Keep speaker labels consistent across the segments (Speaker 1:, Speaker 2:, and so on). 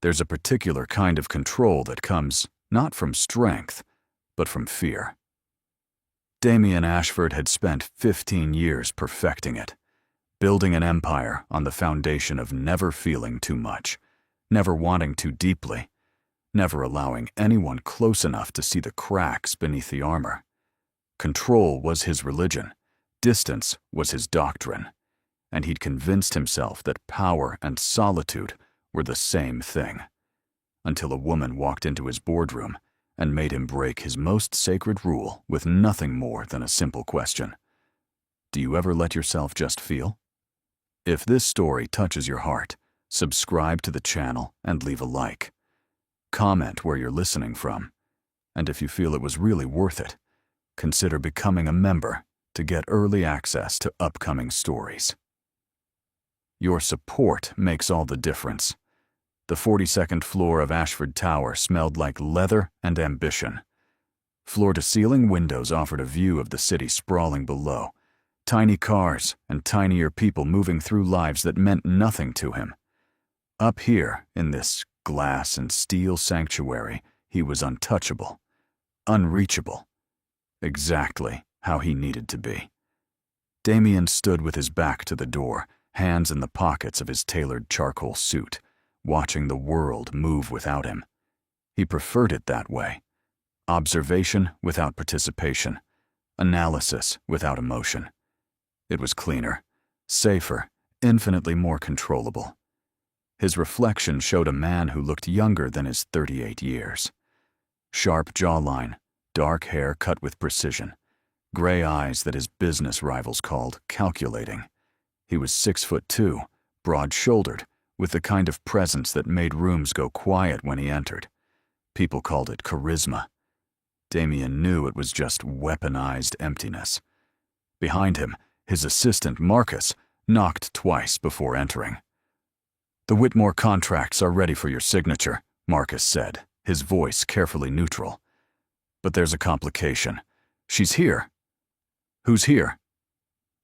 Speaker 1: There's a particular kind of control that comes not from strength, but from fear. Damien Ashford had spent 15 years perfecting it, building an empire on the foundation of never feeling too much, never wanting too deeply, never allowing anyone close enough to see the cracks beneath the armor. Control was his religion, distance was his doctrine, and he'd convinced himself that power and solitude were the same thing, until a woman walked into his boardroom and made him break his most sacred rule with nothing more than a simple question. Do you ever let yourself just feel? If this story touches your heart, subscribe to the channel and leave a like. Comment where you're listening from, and if you feel it was really worth it, consider becoming a member to get early access to upcoming stories. Your support makes all the difference. The 42nd floor of Ashford Tower smelled like leather and ambition. Floor-to-ceiling windows offered a view of the city sprawling below, tiny cars and tinier people moving through lives that meant nothing to him. Up here, in this glass and steel sanctuary, he was untouchable, unreachable, exactly how he needed to be. Damien stood with his back to the door, hands in the pockets of his tailored charcoal suit, watching the world move without him. He preferred it that way. Observation without participation, analysis without emotion. It was cleaner, safer, infinitely more controllable. His reflection showed a man who looked younger than his 38 years. Sharp jawline, dark hair cut with precision, gray eyes that his business rivals called calculating. He was 6'2", broad-shouldered, with the kind of presence that made rooms go quiet when he entered. People called it charisma. Damien knew it was just weaponized emptiness. Behind him, his assistant, Marcus, knocked twice before entering. "The Whitmore contracts are ready for your signature," Marcus said, his voice carefully neutral. "But there's a complication. She's here." "Who's here?"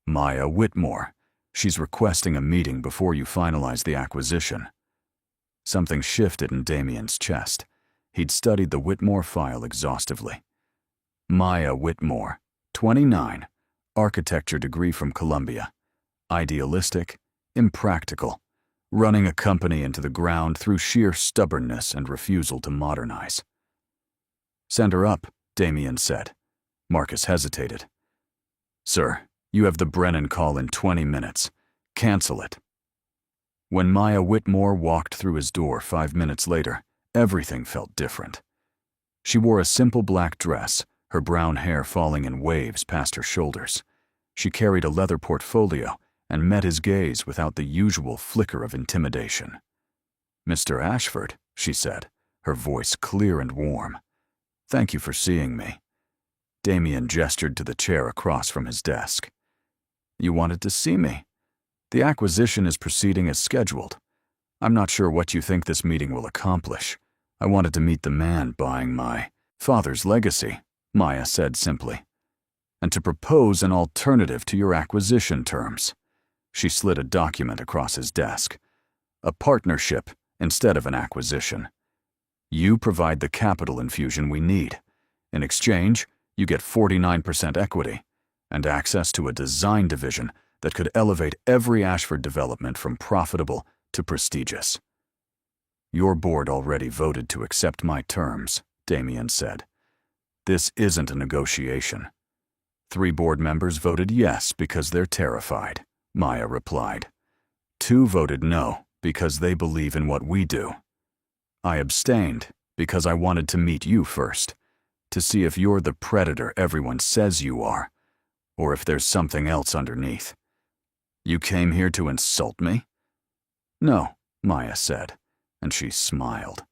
Speaker 1: "Maya Whitmore. She's requesting a meeting before you finalize the acquisition." Something shifted in Damien's chest. He'd studied the Whitmore file exhaustively. Maya Whitmore, 29, architecture degree from Columbia. Idealistic, impractical, running a company into the ground through sheer stubbornness and refusal to modernize. "Send her up," Damien said. Marcus hesitated. "Sir, you have the Brennan call in 20 minutes. Cancel it." When Maya Whitmore walked through his door 5 minutes later, everything felt different. She wore a simple black dress, her brown hair falling in waves past her shoulders. She carried a leather portfolio and met his gaze without the usual flicker of intimidation. "Mr. Ashford," she said, her voice clear and warm. "Thank you for seeing me." Damien gestured to the chair across from his desk. "You wanted to see me. The acquisition is proceeding as scheduled. I'm not sure what you think this meeting will accomplish. I wanted to meet the man buying my father's legacy," Maya said simply, "and to propose an alternative to your acquisition terms." She slid a document across his desk. "A partnership instead of an acquisition. You provide the capital infusion we need. In exchange, you get 49% equity and access to a design division that could elevate every Ashford development from profitable to prestigious." "Your board already voted to accept my terms," Damien said. "This isn't a negotiation." 3 board members voted yes because they're terrified, Maya replied. 2 voted no because they believe in what we do. I abstained because I wanted to meet you first, to see if you're the predator everyone says you are, or if there's something else underneath. You came here to insult me?" "No," Maya said, and she smiled.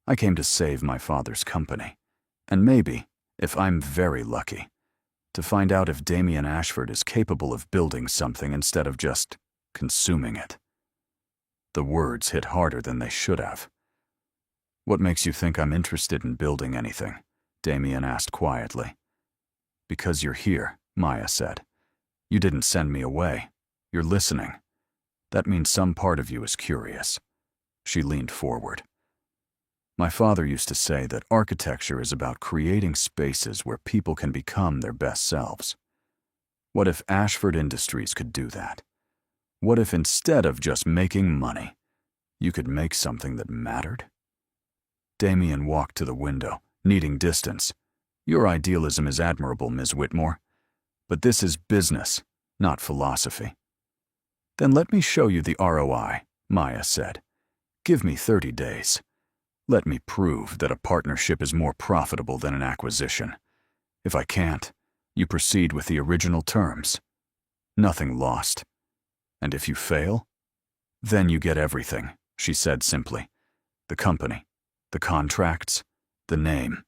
Speaker 1: "I came to save my father's company, and maybe, if I'm very lucky, to find out if Damien Ashford is capable of building something instead of just consuming it." The words hit harder than they should have. "What makes you think I'm interested in building anything?" Damien asked quietly. "Because you're here," Maya said. "You didn't send me away. You're listening. That means some part of you is curious." She leaned forward. My father used to say that architecture is about creating spaces where people can become their best selves. What if Ashford Industries could do that? What if instead of just making money, you could make something that mattered? Damien walked to the window, needing distance. Your idealism is admirable, Ms. Whitmore, but this is business, not philosophy. Then let me show you the ROI, Maya said. Give me 30 days. Let me prove that a partnership is more profitable than an acquisition. If I can't, you proceed with the original terms. Nothing lost. And if you fail, then you get everything, she said simply. The company, the contracts, the name.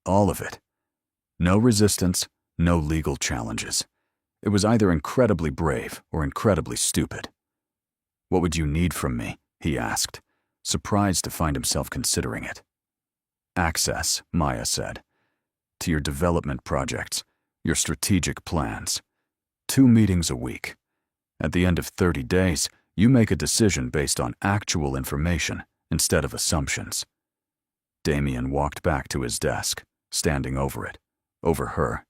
Speaker 1: All of it. No resistance, no legal challenges. It was either incredibly brave or incredibly stupid. What would you need from me? He asked, surprised to find himself considering it. Access, Maya said, to your development projects, your strategic plans. 2 meetings a week. At the end of 30 days, you make a decision based on actual information instead of assumptions. Damien walked back to his desk, standing over it, over her.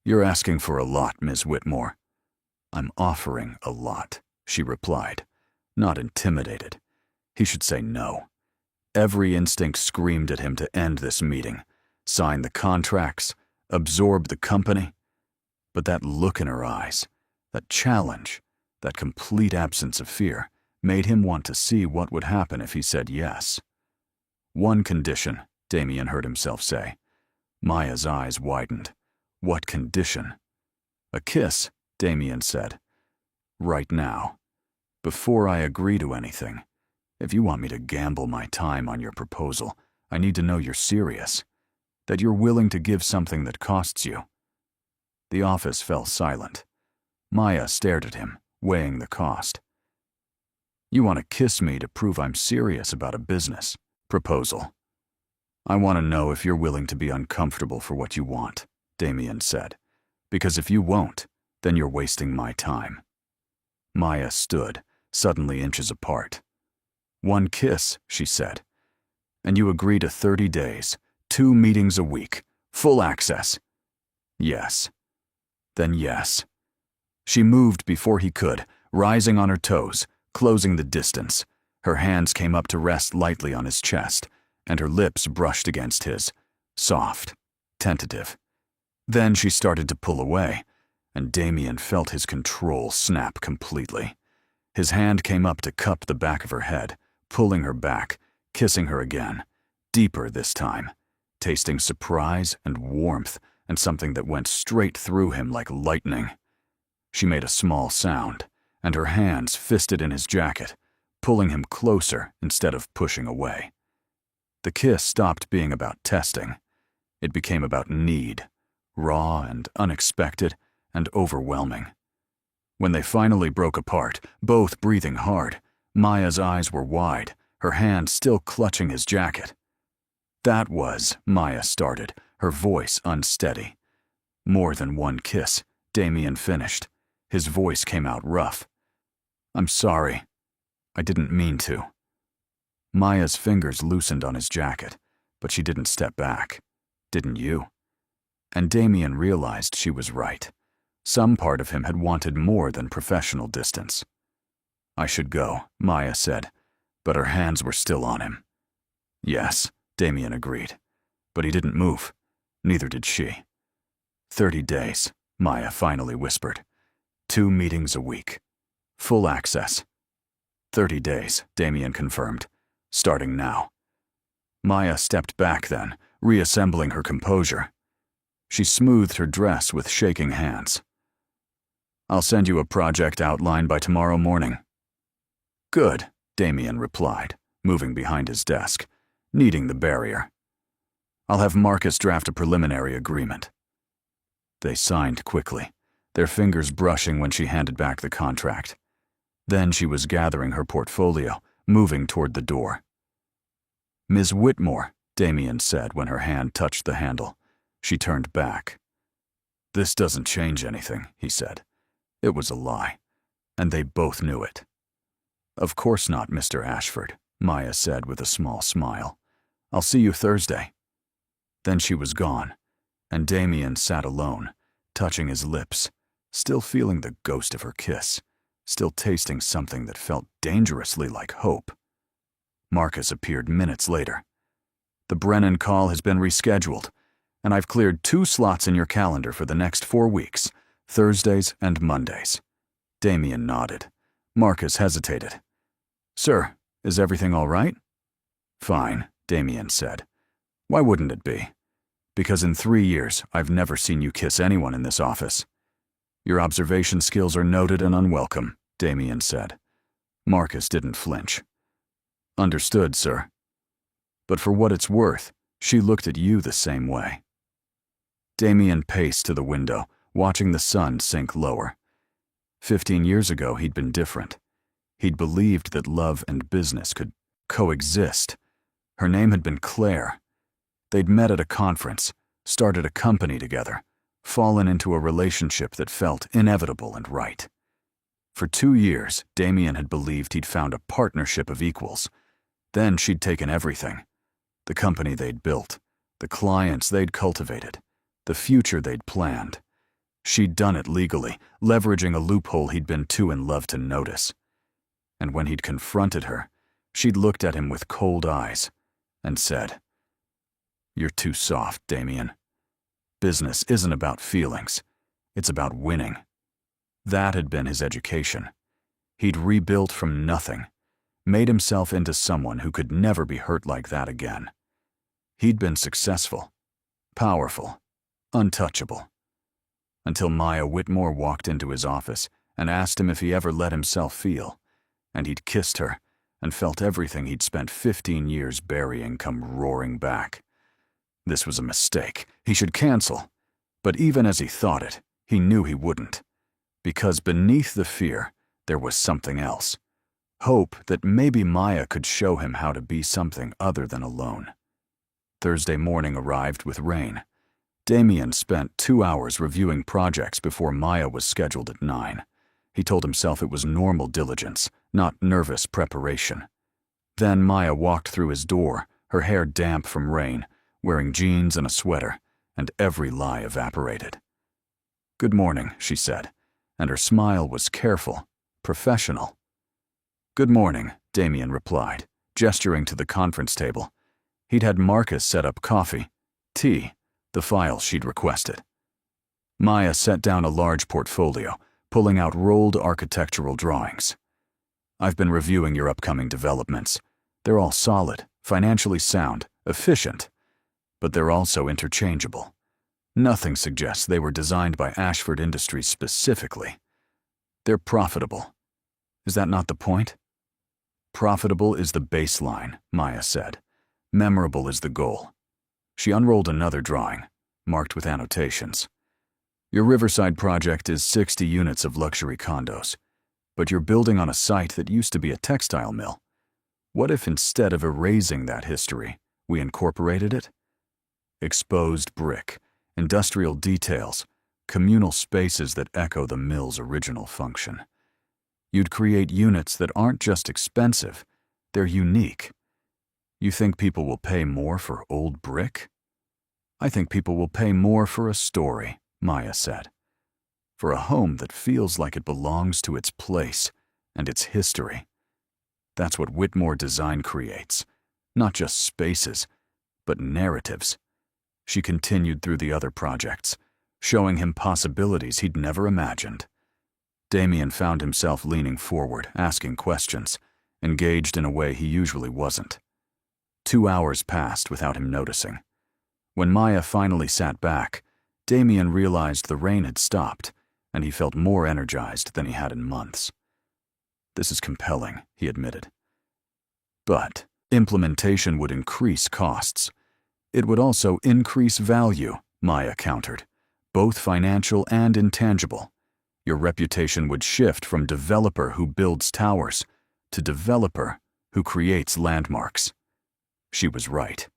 Speaker 1: You're asking for a lot, Ms. Whitmore. I'm offering a lot, she replied, not intimidated. He should say no. Every instinct screamed at him to end this meeting, sign the contracts, absorb the company. But that look in her eyes, that challenge, that complete absence of fear, made him want to see what would happen if he said yes. One condition, Damien heard himself say. Maya's eyes widened. What condition? A kiss, Damien said. Right now. Before I agree to anything. If you want me to gamble my time on your proposal, I need to know you're serious. That you're willing to give something that costs you. The office fell silent. Maya stared at him, weighing the cost. You want to kiss me to prove I'm serious about a business proposal. I want to know if you're willing to be uncomfortable for what you want, Damien said. Because if you won't, then you're wasting my time. Maya stood, suddenly inches apart. 1 kiss, she said. And you agree to 30 days, 2 meetings a week, full access. Yes. Then yes. She moved before he could, rising on her toes, closing the distance. Her hands came up to rest lightly on his chest, and her lips brushed against his, soft, tentative. Then she started to pull away, and Damien felt his control snap completely. His hand came up to cup the back of her head, pulling her back, kissing her again, deeper this time, tasting surprise and warmth and something that went straight through him like lightning. She made a small sound, and her hands fisted in his jacket, pulling him closer instead of pushing away. The kiss stopped being about testing. It became about need, raw and unexpected and overwhelming. When they finally broke apart, both breathing hard, Maya's eyes were wide, her hand still clutching his jacket. That was, Maya started, her voice unsteady. More than 1 kiss, Damien finished. His voice came out rough. I'm sorry. I didn't mean to. Maya's fingers loosened on his jacket, but she didn't step back. Didn't you? And Damien realized she was right. Some part of him had wanted more than professional distance. I should go, Maya said, but her hands were still on him. Yes, Damien agreed, but he didn't move. Neither did she. 30 days, Maya finally whispered. 2 meetings a week. Full access. 30 days, Damien confirmed. Starting now. Maya stepped back then, reassembling her composure. She smoothed her dress with shaking hands. I'll send you a project outline by tomorrow morning. Good, Damien replied, moving behind his desk, kneading the barrier. I'll have Marcus draft a preliminary agreement. They signed quickly, their fingers brushing when she handed back the contract. Then she was gathering her portfolio, moving toward the door. Ms. Whitmore, Damien said when her hand touched the handle. She turned back. This doesn't change anything, he said. It was a lie, and they both knew it. Of course not, Mr. Ashford, Maya said with a small smile. I'll see you Thursday. Then she was gone, and Damien sat alone, touching his lips, still feeling the ghost of her kiss, still tasting something that felt dangerously like hope. Marcus appeared minutes later. The Brennan call has been rescheduled, and I've cleared 2 slots in your calendar for the next 4 weeks, Thursdays and Mondays. Damien nodded. Marcus hesitated. Sir, is everything all right? Fine, Damien said. Why wouldn't it be? Because in 3 years, I've never seen you kiss anyone in this office. Your observation skills are noted and unwelcome, Damien said. Marcus didn't flinch. Understood, sir. But for what it's worth, she looked at you the same way. Damien paced to the window, watching the sun sink lower. 15 years ago, he'd been different. He'd believed that love and business could coexist. Her name had been Claire. They'd met at a conference, started a company together, fallen into a relationship that felt inevitable and right. For 2 years, Damien had believed he'd found a partnership of equals. Then she'd taken everything. The company they'd built, the clients they'd cultivated, the future they'd planned. She'd done it legally, leveraging a loophole he'd been too in love to notice. And when he'd confronted her, she'd looked at him with cold eyes and said, "You're too soft, Damien. Business isn't about feelings. It's about winning." That had been his education. He'd rebuilt from nothing, made himself into someone who could never be hurt like that again. He'd been successful, powerful, untouchable. Until Maya Whitmore walked into his office and asked him if he ever let himself feel, and he'd kissed her and felt everything he'd spent 15 years burying come roaring back. This was a mistake. He should cancel. But even as he thought it, he knew he wouldn't. Because beneath the fear, there was something else. Hope that maybe Maya could show him how to be something other than alone. Thursday morning arrived with rain. Damien spent 2 hours reviewing projects before Maya was scheduled at 9. He told himself it was normal diligence, not nervous preparation. Then Maya walked through his door, her hair damp from rain, wearing jeans and a sweater, and every lie evaporated. "Good morning," she said, and her smile was careful, professional. "Good morning," Damien replied, gesturing to the conference table. He'd had Marcus set up coffee, tea, the files she'd requested. Maya set down a large portfolio, pulling out rolled architectural drawings. "I've been reviewing your upcoming developments. They're all solid, financially sound, efficient, but they're also interchangeable. Nothing suggests they were designed by Ashford Industries specifically. They're profitable. Is that not the point?" "Profitable is the baseline," Maya said. "Memorable is the goal." She unrolled another drawing, marked with annotations. "Your Riverside project is 60 units of luxury condos, but you're building on a site that used to be a textile mill. What if instead of erasing that history, we incorporated it? Exposed brick, industrial details, communal spaces that echo the mill's original function. You'd create units that aren't just expensive, they're unique. You think people will pay more for old brick?" "I think people will pay more for a story," Maya said. "For a home that feels like it belongs to its place and its history. That's what Whitmore Design creates. Not just spaces, but narratives." She continued through the other projects, showing him possibilities he'd never imagined. Damien found himself leaning forward, asking questions, engaged in a way he usually wasn't. 2 hours passed without him noticing. When Maya finally sat back, Damien realized the rain had stopped, and he felt more energized than he had in months. "This is compelling," he admitted. But implementation would increase costs. It would also increase value, Maya countered, both financial and intangible. Your reputation would shift from developer who builds towers to developer who creates landmarks. She was right.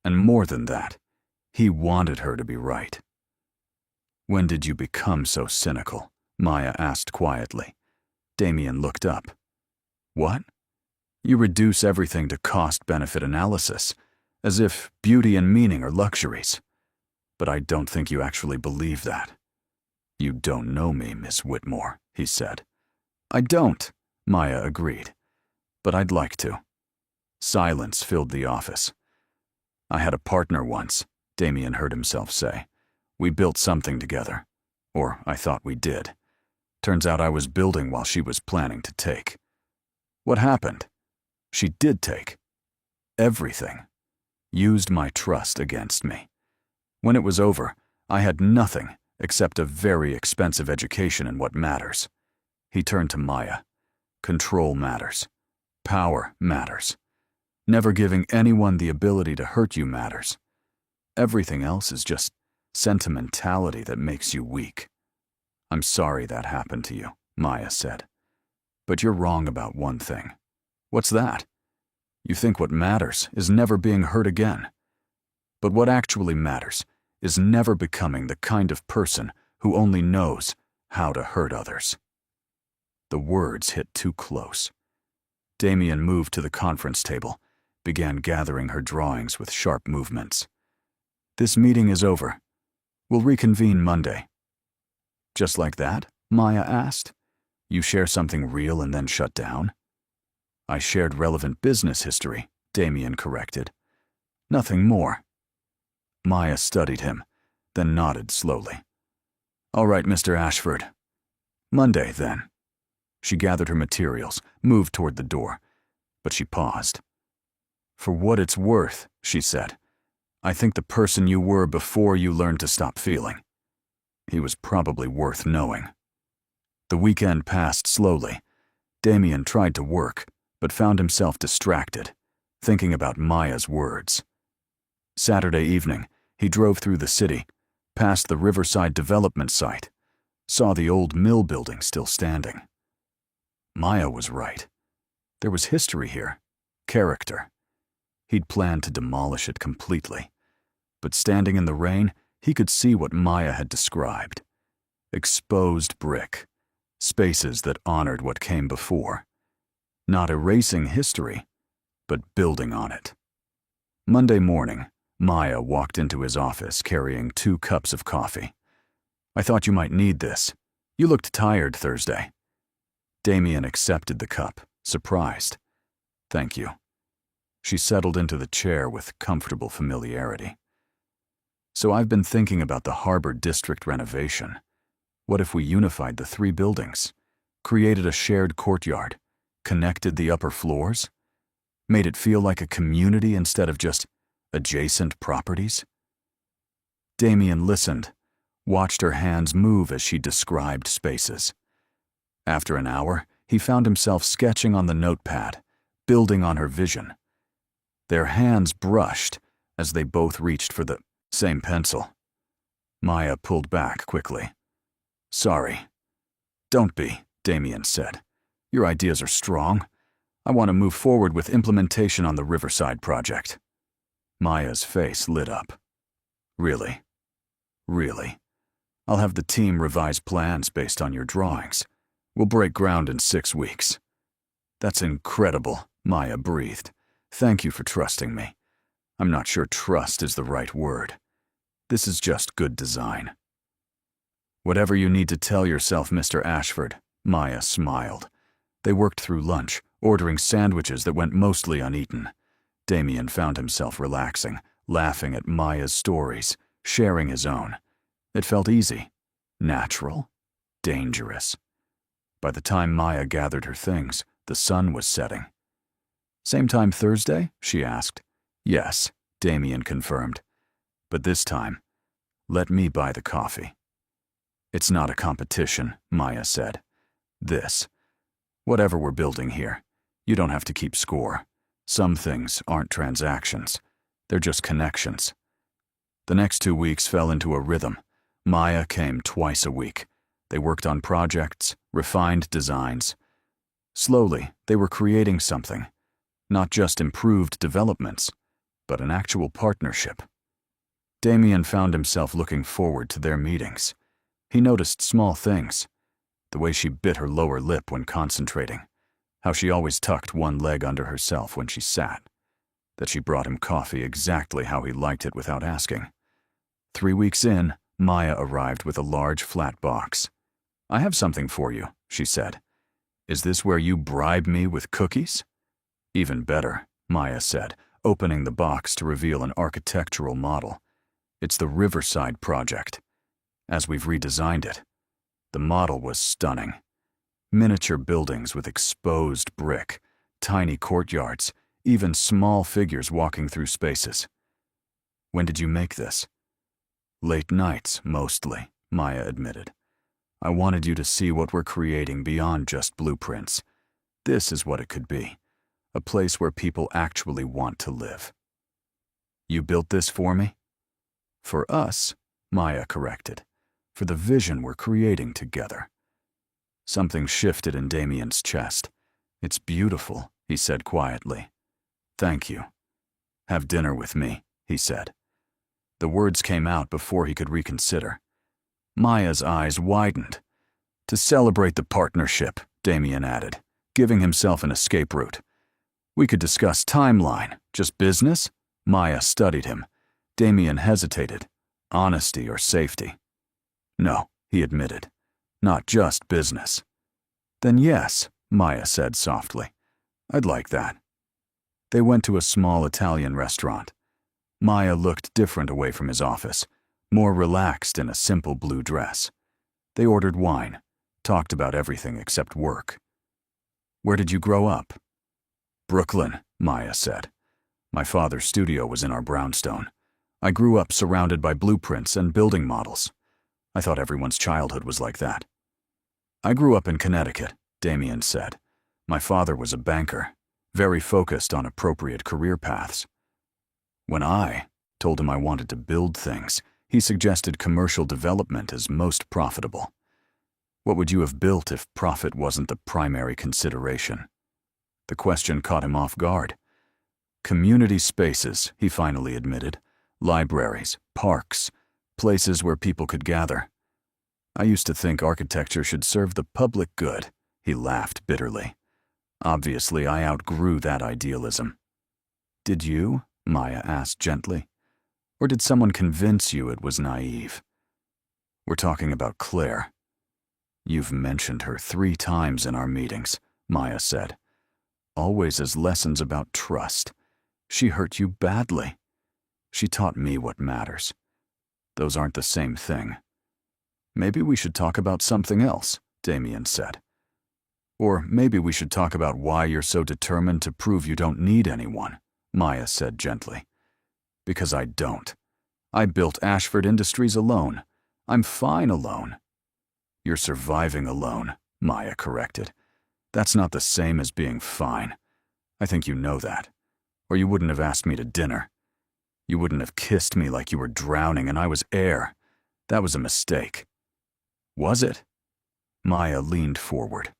Speaker 1: And more than that, he wanted her to be right. "When did you become so cynical?" Maya asked quietly. Damien looked up. What? You reduce everything to cost-benefit analysis, as if beauty and meaning are luxuries. But I don't think you actually believe that. You don't know me, Miss Whitmore, he said. I don't, Maya agreed. But I'd like to. Silence filled the office. I had a partner once, Damien heard himself say. We built something together. Or I thought we did. Turns out I was building while she was planning to take. What happened? She did take. Everything. Used my trust against me. When it was over, I had nothing except a very expensive education in what matters. He turned to Maya. Control matters. Power matters. Never giving anyone the ability to hurt you matters. Everything else is just sentimentality that makes you weak. I'm sorry that happened to you, Maya said. But you're wrong about one thing. What's that? You think what matters is never being hurt again. But what actually matters is never becoming the kind of person who only knows how to hurt others. The words hit too close. Damien moved to the conference table, began gathering her drawings with sharp movements. This meeting is over. We'll reconvene Monday. Just like that? Maya asked. You share something real and then shut down? I shared relevant business history, Damien corrected. Nothing more. Maya studied him, then nodded slowly. All right, Mr. Ashford. Monday, then. She gathered her materials, moved toward the door, but she paused. For what it's worth, she said, I think the person you were before you learned to stop feeling. He was probably worth knowing. The weekend passed slowly. Damien tried to work, but found himself distracted, thinking about Maya's words. Saturday evening, he drove through the city, past the Riverside development site, saw the old mill building still standing. Maya was right. There was history here, character. He'd planned to demolish it completely, but standing in the rain, he could see what Maya had described. Exposed brick, spaces that honored what came before. Not erasing history, but building on it. Monday morning, Maya walked into his office carrying 2 cups of coffee. I thought you might need this. You looked tired Thursday. Damien accepted the cup, surprised. Thank you. She settled into the chair with comfortable familiarity. So I've been thinking about the Harbor District renovation. What if we unified the 3 buildings, created a shared courtyard, connected the upper floors, made it feel like a community instead of just adjacent properties? Damien listened, watched her hands move as she described spaces. After an hour, he found himself sketching on the notepad, building on her vision. Their hands brushed as they both reached for the same pencil. Maya pulled back quickly. Sorry. Don't be, Damien said. Your ideas are strong. I want to move forward with implementation on the Riverside project. Maya's face lit up. Really? Really? I'll have the team revise plans based on your drawings. We'll break ground in 6 weeks. That's incredible, Maya breathed. Thank you for trusting me. I'm not sure trust is the right word. This is just good design. Whatever you need to tell yourself, Mr. Ashford, Maya smiled. They worked through lunch, ordering sandwiches that went mostly uneaten. Damien found himself relaxing, laughing at Maya's stories, sharing his own. It felt easy, natural, dangerous. By the time Maya gathered her things, the sun was setting. Same time Thursday? She asked. Yes, Damien confirmed. But this time, let me buy the coffee. It's not a competition, Maya said. Whatever we're building here, you don't have to keep score. Some things aren't transactions. They're just connections. The next 2 weeks fell into a rhythm. Maya came twice a week. They worked on projects, refined designs. Slowly, they were creating something. Not just improved developments, but an actual partnership. Damien found himself looking forward to their meetings. He noticed small things. The way she bit her lower lip when concentrating. how she always tucked one leg under herself when she sat, that she brought him coffee exactly how he liked it without asking. 3 weeks in, Maya arrived with a large flat box. "I have something for you," she said. "Is this where you bribe me with cookies?" "Even better," Maya said, opening the box to reveal an architectural model. "It's the Riverside Project. As we've redesigned it." The model was stunning. Miniature buildings with exposed brick, tiny courtyards, even small figures walking through spaces. "When did you make this?" "Late nights, mostly," Maya admitted. "I wanted you to see what we're creating beyond just blueprints. This is what it could be, a place where people actually want to live." "You built this for me?" "For us," Maya corrected. "For the vision we're creating together." Something shifted in Damien's chest. "It's beautiful," he said quietly. "Thank you." "Have dinner with me," he said. The words came out before he could reconsider. Maya's eyes widened. "To celebrate the partnership," Damien added, giving himself an escape route. "We could discuss timeline. Just business?" Maya studied him. Damien hesitated. Honesty or safety? "No," he admitted. "Not just business." "Then yes," Maya said softly. "I'd like that." They went to a small Italian restaurant. Maya looked different away from his office, more relaxed in a simple blue dress. They ordered wine, talked about everything except work. "Where did you grow up?" "Brooklyn," Maya said. "My father's studio was in our brownstone. I grew up surrounded by blueprints and building models. I thought everyone's childhood was like that." "I grew up in Connecticut," Damien said. "My father was a banker, very focused on appropriate career paths. When I told him I wanted to build things, he suggested commercial development as most profitable. What would you have built if profit wasn't the primary consideration?" The question caught him off guard. "Community spaces," he finally admitted. "Libraries, parks, places where people could gather. I used to think architecture should serve the public good." He laughed bitterly. "Obviously, I outgrew that idealism." "Did you?" Maya asked gently. "Or did someone convince you it was naive?" "We're talking about Claire." "You've mentioned her 3 times in our meetings," Maya said. "Always as lessons about trust. She hurt you badly. She taught me what matters. Those aren't the same thing." "Maybe we should talk about something else," Damien said. "Or maybe we should talk about why you're so determined to prove you don't need anyone," Maya said gently. "Because I don't. I built Ashford Industries alone. I'm fine alone." "You're surviving alone," Maya corrected. "That's not the same as being fine. I think you know that. Or you wouldn't have asked me to dinner. You wouldn't have kissed me like you were drowning and I was air. That was a mistake." "Was it?" Maya leaned forward.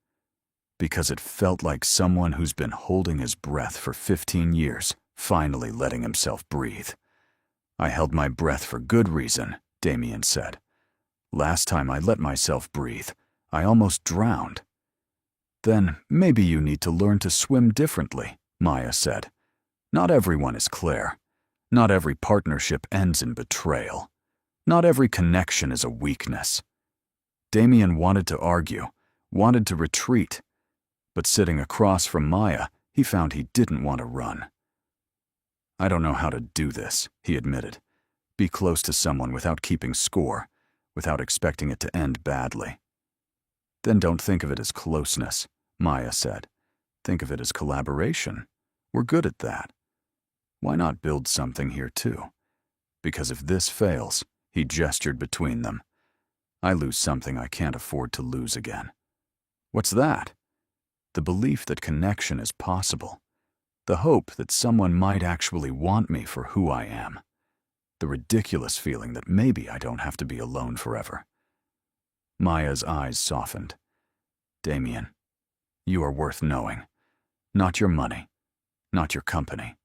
Speaker 1: "Because it felt like someone who's been holding his breath for 15 years, finally letting himself breathe." "I held my breath for good reason," Damien said. "Last time I let myself breathe, I almost drowned." "Then maybe you need to learn to swim differently," Maya said. "Not everyone is Claire. Not every partnership ends in betrayal. Not every connection is a weakness." Damien wanted to argue, wanted to retreat, but sitting across from Maya, he found he didn't want to run. "I don't know how to do this," he admitted. "Be close to someone without keeping score, without expecting it to end badly." "Then don't think of it as closeness," Maya said. "Think of it as collaboration. We're good at that. Why not build something here too? Because if this fails," he gestured between them, "I lose something I can't afford to lose again." "What's that?" "The belief that connection is possible. The hope that someone might actually want me for who I am. The ridiculous feeling that maybe I don't have to be alone forever." Maya's eyes softened. "Damien, you are worth knowing. Not your money, not your company.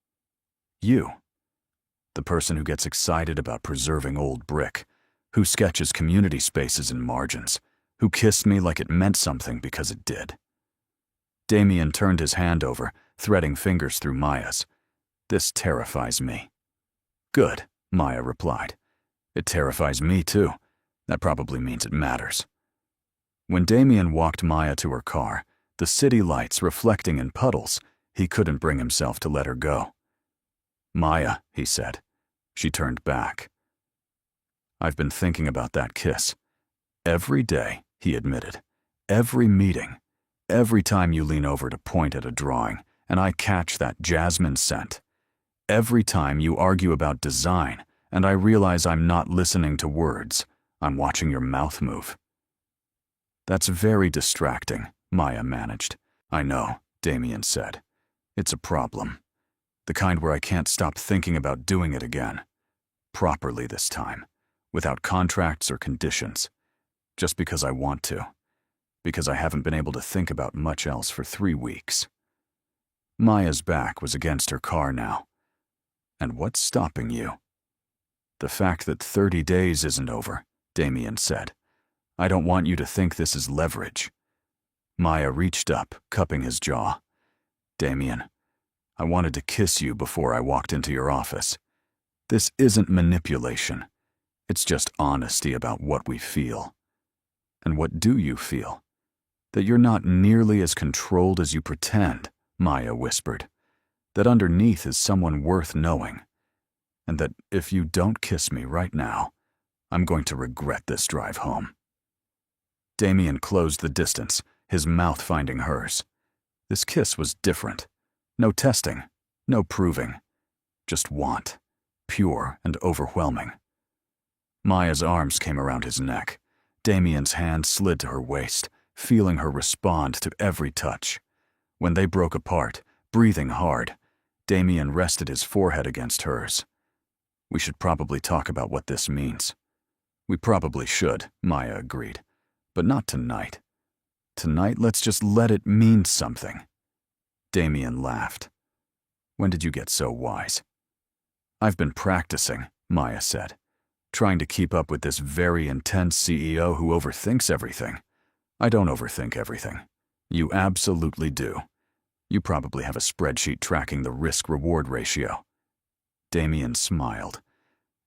Speaker 1: You. The person who gets excited about preserving old brick, who sketches community spaces in margins, who kissed me like it meant something because it did." Damien turned his hand over, threading fingers through Maya's. "This terrifies me." "Good," Maya replied. "It terrifies me too. That probably means it matters." When Damien walked Maya to her car, the city lights reflecting in puddles, he couldn't bring himself to let her go. "Maya," he said. She turned back. "I've been thinking about that kiss. Every day," he admitted. "Every meeting. Every time you lean over to point at a drawing, and I catch that jasmine scent. Every time you argue about design, and I realize I'm not listening to words, I'm watching your mouth move." "That's very distracting," Maya managed. "I know," Damien said. "It's a problem. The kind where I can't stop thinking about doing it again. Properly this time, without contracts or conditions. Just because I want to. Because I haven't been able to think about much else for 3 weeks." Maya's back was against her car now. "And what's stopping you?" "The fact that 30 days isn't over," Damien said. "I don't want you to think this is leverage." Maya reached up, cupping his jaw. "Damien, I wanted to kiss you before I walked into your office. This isn't manipulation. It's just honesty about what we feel." "And what do you feel?" "That you're not nearly as controlled as you pretend," Maya whispered. "That underneath is someone worth knowing. And that if you don't kiss me right now, I'm going to regret this drive home." Damien closed the distance, his mouth finding hers. This kiss was different. No testing, no proving. Just want, pure and overwhelming. Maya's arms came around his neck. Damien's hand slid to her waist, feeling her respond to every touch. When they broke apart, breathing hard, Damien rested his forehead against hers. "We should probably talk about what this means." "We probably should," Maya agreed. "But not tonight. Tonight, let's just let it mean something." Damien laughed. "When did you get so wise?" "I've been practicing," Maya said. "Trying to keep up with this very intense CEO who overthinks everything. I don't overthink everything. You absolutely do. You probably have a spreadsheet tracking the risk-reward ratio." Damien smiled.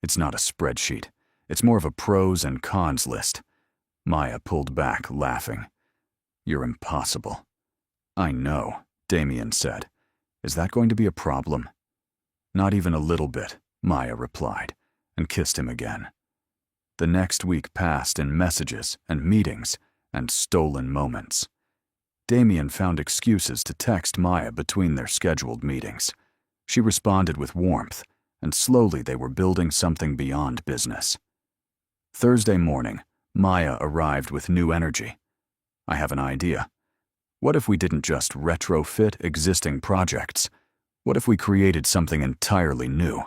Speaker 1: "It's not a spreadsheet. It's more of a pros and cons list." Maya pulled back, laughing. "You're impossible." "I know," Damien said. "Is that going to be a problem?" "Not even a little bit," Maya replied, and kissed him again. The next week passed in messages and meetings and stolen moments. Damien found excuses to text Maya between their scheduled meetings. She responded with warmth, and slowly they were building something beyond business. Thursday morning, Maya arrived with new energy. "I have an idea. What if we didn't just retrofit existing projects? What if we created something entirely new?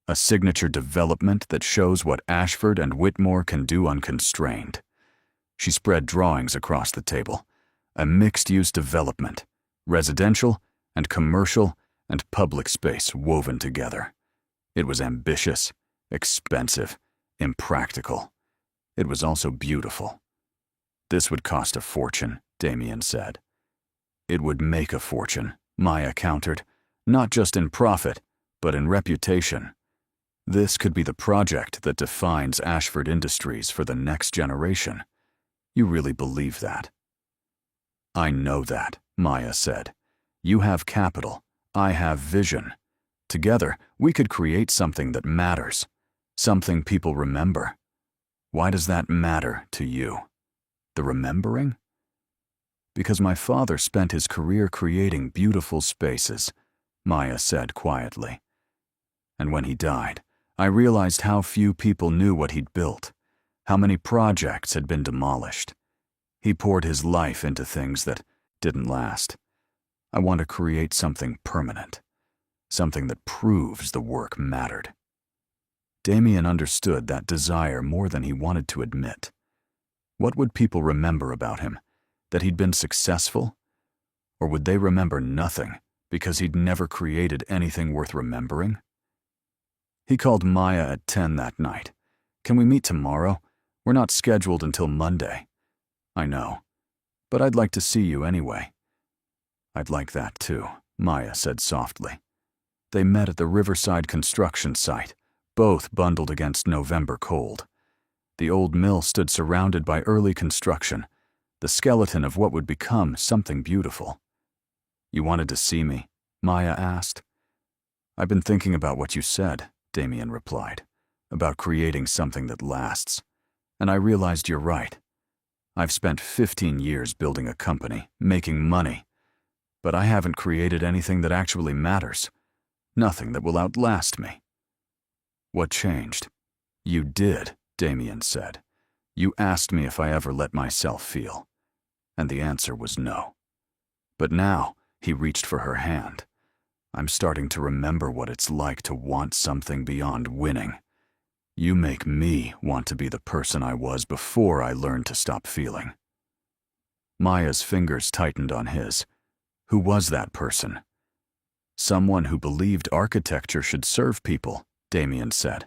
Speaker 1: A signature development that shows what Ashford and Whitmore can do unconstrained." She spread drawings across the table. A mixed-use development, residential and commercial and public space woven together. It was ambitious, expensive, impractical. It was also beautiful. "This would cost a fortune," Damien said. "It would make a fortune," Maya countered, "not just in profit, but in reputation. This could be the project that defines Ashford Industries for the next generation. You really believe that?" "I know that," Maya said. "You have capital. I have vision. Together, we could create something that matters, something people remember. Why does that matter to you? The remembering?" "Because my father spent his career creating beautiful spaces," Maya said quietly. "And when he died, I realized how few people knew what he'd built, how many projects had been demolished. He poured his life into things that didn't last. I want to create something permanent, something that proves the work mattered." Damien understood that desire more than he wanted to admit. What would people remember about him? That he'd been successful? Or would they remember nothing because he'd never created anything worth remembering? He called Maya at 10 that night. "Can we meet tomorrow? We're not scheduled until Monday." "I know, but I'd like to see you anyway." I'd like that too, Maya said softly. They met at the riverside construction site, both bundled against November cold. The old mill stood surrounded by early construction, the skeleton of what would become something beautiful. You wanted to see me? Maya asked. I've been thinking about what you said, Damien replied, about creating something that lasts. And I realized you're right. I've spent 15 years building a company, making money, but I haven't created anything that actually matters, nothing that will outlast me. What changed? You did, Damien said. You asked me if I ever let myself feel, and the answer was no. But now, he reached for her hand. I'm starting to remember what it's like to want something beyond winning. You make me want to be the person I was before I learned to stop feeling. Maya's fingers tightened on his. Who was that person? Someone who believed architecture should serve people, Damien said.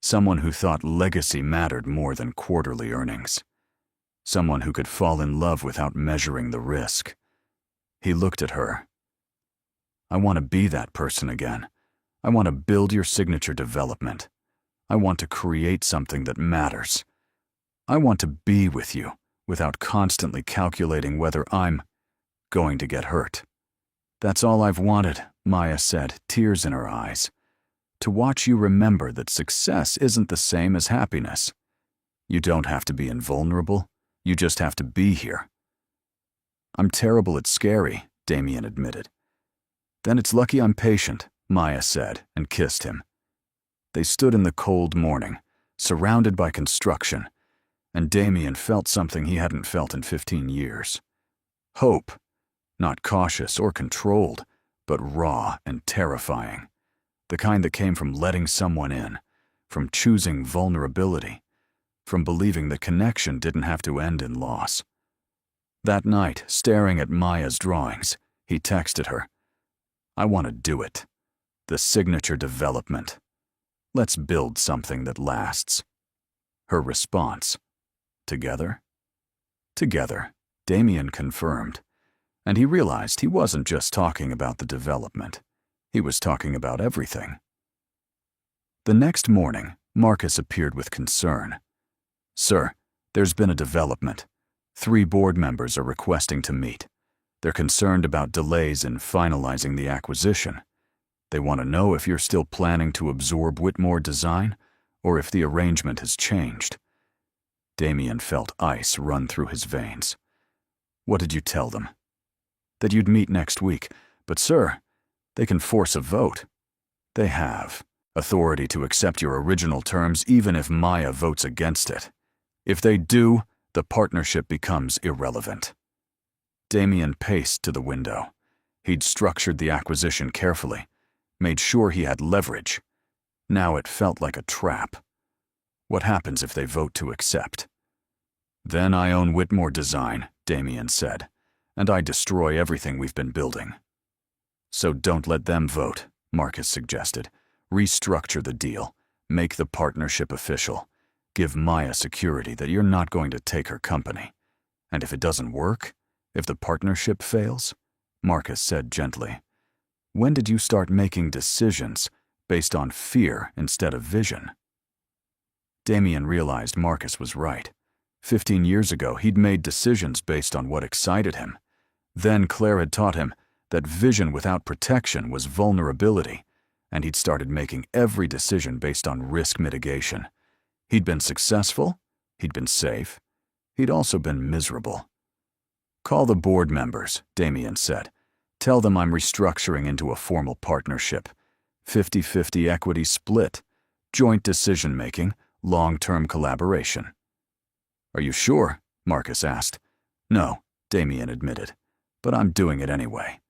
Speaker 1: Someone who thought legacy mattered more than quarterly earnings. Someone who could fall in love without measuring the risk. He looked at her. I want to be that person again. I want to build your signature development. I want to create something that matters. I want to be with you without constantly calculating whether I'm going to get hurt. That's all I've wanted, Maya said, tears in her eyes. To watch you remember that success isn't the same as happiness. You don't have to be invulnerable. You just have to be here. I'm terrible at scary, Damien admitted. Then it's lucky I'm patient, Maya said, and kissed him. They stood in the cold morning, surrounded by construction, and Damien felt something he hadn't felt in 15 years. Hope, not cautious or controlled, but raw and terrifying. The kind that came from letting someone in, from choosing vulnerability, from believing that connection didn't have to end in loss. That night, staring at Maya's drawings, he texted her, I want to do it. The signature development. Let's build something that lasts. Her response, together? Together, Damien confirmed, and he realized he wasn't just talking about the development. He was talking about everything. The next morning, Marcus appeared with concern. Sir, there's been a development. 3 board members are requesting to meet. They're concerned about delays in finalizing the acquisition. They want to know if you're still planning to absorb Whitmore Design or if the arrangement has changed. Damien felt ice run through his veins. What did you tell them? That you'd meet next week, but sir, they can force a vote. They have authority to accept your original terms even if Maya votes against it. If they do, the partnership becomes irrelevant. Damien paced to the window. He'd structured the acquisition carefully, made sure he had leverage. Now it felt like a trap. What happens if they vote to accept? Then I own Whitmore Design, Damien said, and I destroy everything we've been building. So don't let them vote, Marcus suggested. Restructure the deal. Make the partnership official. Give Maya security that you're not going to take her company. And if it doesn't work, if the partnership fails, Marcus said gently, when did you start making decisions based on fear instead of vision? Damien realized Marcus was right. 15 years ago, he'd made decisions based on what excited him. Then Claire had taught him that vision without protection was vulnerability, and he'd started making every decision based on risk mitigation. He'd been successful, he'd been safe, he'd also been miserable. Call the board members, Damien said. Tell them I'm restructuring into a formal partnership. 50-50 equity split, joint decision-making, long-term collaboration. Are you sure? Marcus asked. No, Damien admitted, but I'm doing it anyway.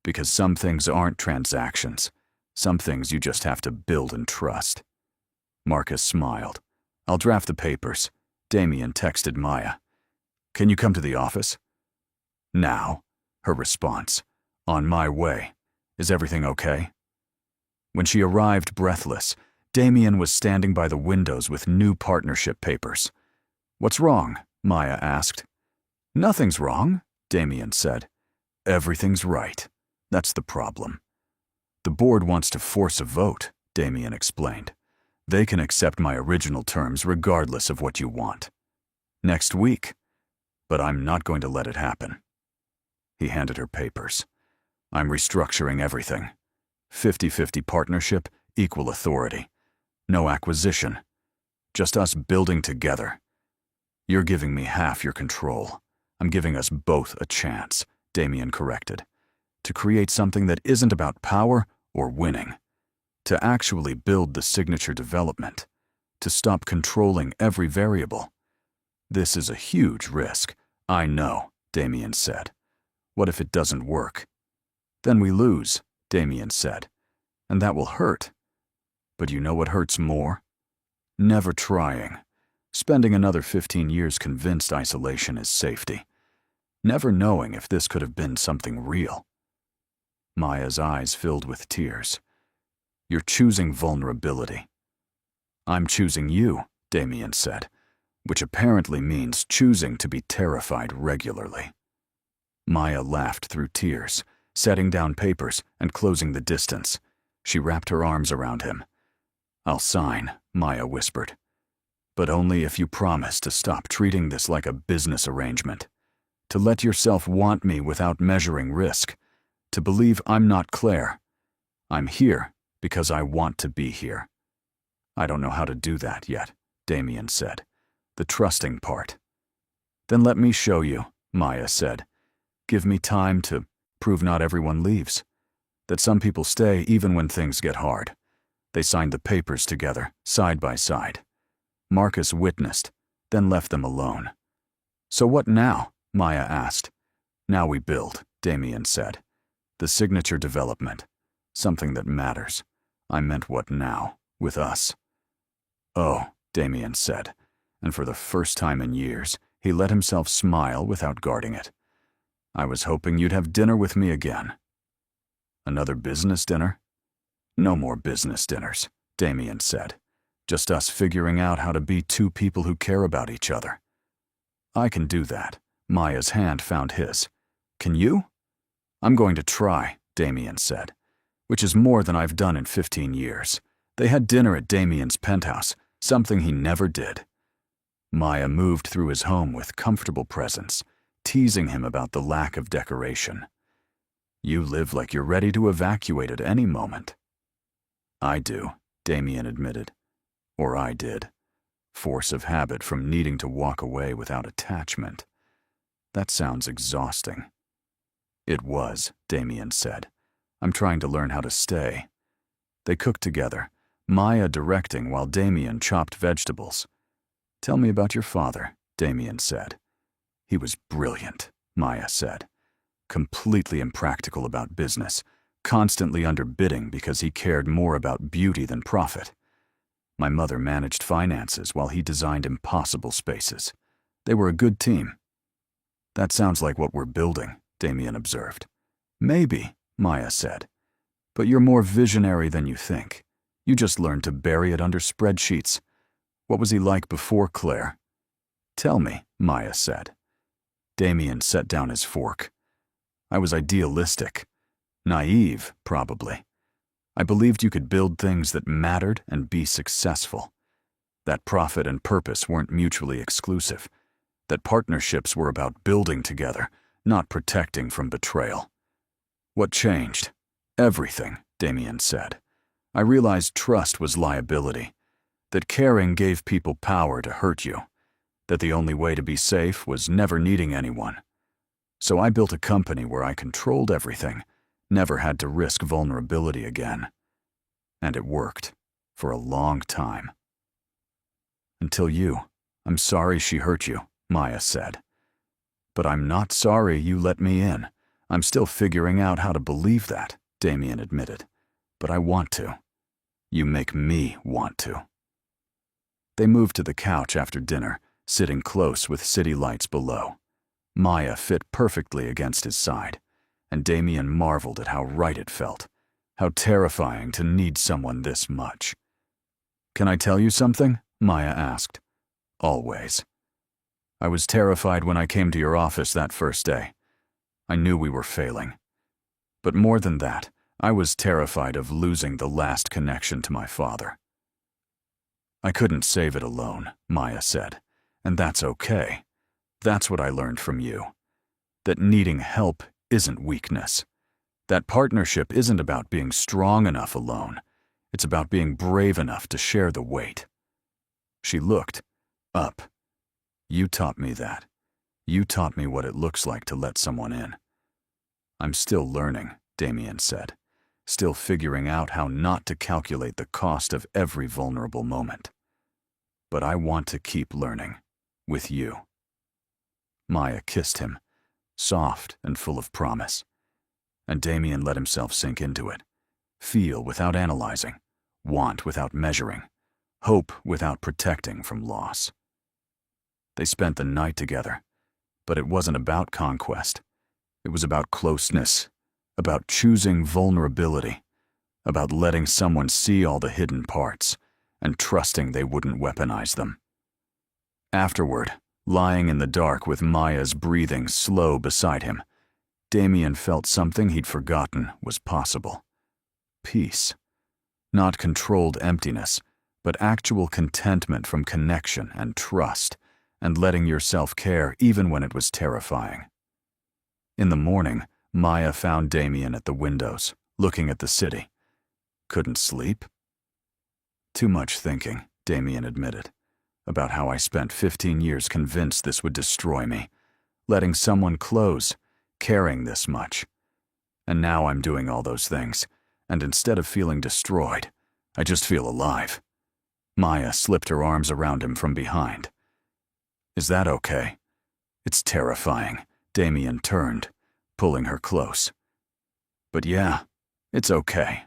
Speaker 1: Because some things aren't transactions. Some things you just have to build and trust. Marcus smiled. I'll draft the papers. Damien texted Maya. Can you come to the office? Now, her response. On my way. Is everything okay? When she arrived breathless, Damien was standing by the windows with new partnership papers. What's wrong? Maya asked. Nothing's wrong, Damien said. Everything's right. That's the problem. The board wants to force a vote, Damien explained. They can accept my original terms regardless of what you want. Next week. But I'm not going to let it happen. He handed her papers. I'm restructuring everything. 50-50 partnership, equal authority. No acquisition. Just us building together. You're giving me half your control. I'm giving us both a chance, Damien corrected. To create something that isn't about power or winning. To actually build the signature development. To stop controlling every variable. This is a huge risk. I know, Damien said. What if it doesn't work? Then we lose, Damien said. And that will hurt. But you know what hurts more? Never trying. Spending another 15 years convinced isolation is safety. Never knowing if this could have been something real. Maya's eyes filled with tears. You're choosing vulnerability. I'm choosing you, Damien said, which apparently means choosing to be terrified regularly. Maya laughed through tears, setting down papers and closing the distance. She wrapped her arms around him. I'll sign, Maya whispered. But only if you promise to stop treating this like a business arrangement. To let yourself want me without measuring risk. To believe I'm not Claire. I'm here because I want to be here. I don't know how to do that yet, Damien said. The trusting part. Then let me show you, Maya said. Give me time to prove not everyone leaves. That some people stay even when things get hard. They signed the papers together, side by side. Marcus witnessed, then left them alone. So what now? Maya asked. Now we build, Damien said. The signature development. Something that matters. I meant what now, with us. Oh, Damien said, and for the first time in years, he let himself smile without guarding it. I was hoping you'd have dinner with me again. Another business dinner? No more business dinners, Damien said. Just us figuring out how to be two people who care about each other. I can do that. Maya's hand found his. Can you? I'm going to try, Damien said, which is more than I've done in 15 years. They had dinner at Damien's penthouse, something he never did. Maya moved through his home with comfortable presence, teasing him about the lack of decoration. You live like you're ready to evacuate at any moment. I do, Damien admitted. Or I did. Force of habit from needing to walk away without attachment. That sounds exhausting. It was, Damien said. I'm trying to learn how to stay. They cooked together, Maya directing while Damien chopped vegetables. Tell me about your father, Damien said. He was brilliant, Maya said. Completely impractical about business, constantly underbidding because he cared more about beauty than profit. My mother managed finances while he designed impossible spaces. They were a good team. That sounds like what we're building, Damien observed. Maybe, Maya said. But you're more visionary than you think. You just learned to bury it under spreadsheets. What was he like before Claire? Tell me, Maya said. Damien set down his fork. I was idealistic. Naive, probably. I believed you could build things that mattered and be successful. That profit and purpose weren't mutually exclusive. That partnerships were about building together, not protecting from betrayal. What changed? Everything, Damien said. I realized trust was liability. That caring gave people power to hurt you. That the only way to be safe was never needing anyone. So I built a company where I controlled everything, never had to risk vulnerability again. And it worked, for a long time. Until you. I'm sorry she hurt you, Maya said. But I'm not sorry you let me in. I'm still figuring out how to believe that, Damien admitted. But I want to. You make me want to. They moved to the couch after dinner, sitting close with city lights below. Maya fit perfectly against his side, and Damien marveled at how right it felt, how terrifying to need someone this much. Can I tell you something? Maya asked. Always. I was terrified when I came to your office that first day. I knew we were failing. But more than that, I was terrified of losing the last connection to my father. I couldn't save it alone, Maya said, and that's okay. That's what I learned from you. That needing help isn't weakness. That partnership isn't about being strong enough alone. It's about being brave enough to share the weight. She looked up. You taught me that. You taught me what it looks like to let someone in. I'm still learning, Damien said, still figuring out how not to calculate the cost of every vulnerable moment. But I want to keep learning, with you. Maya kissed him, soft and full of promise. And Damien let himself sink into it, feel without analyzing, want without measuring, hope without protecting from loss. They spent the night together, but it wasn't about conquest. It was about closeness, about choosing vulnerability, about letting someone see all the hidden parts and trusting they wouldn't weaponize them. Afterward, lying in the dark with Maya's breathing slow beside him, Damien felt something he'd forgotten was possible. Peace. Not controlled emptiness, but actual contentment from connection and trust, and letting yourself care even when it was terrifying. In the morning, Maya found Damien at the windows, looking at the city. Couldn't sleep? Too much thinking, Damien admitted, about how I spent 15 years convinced this would destroy me, letting someone close, caring this much. And now I'm doing all those things, and instead of feeling destroyed, I just feel alive. Maya slipped her arms around him from behind. Is that okay? It's terrifying. Damien turned, pulling her close. But yeah, it's okay.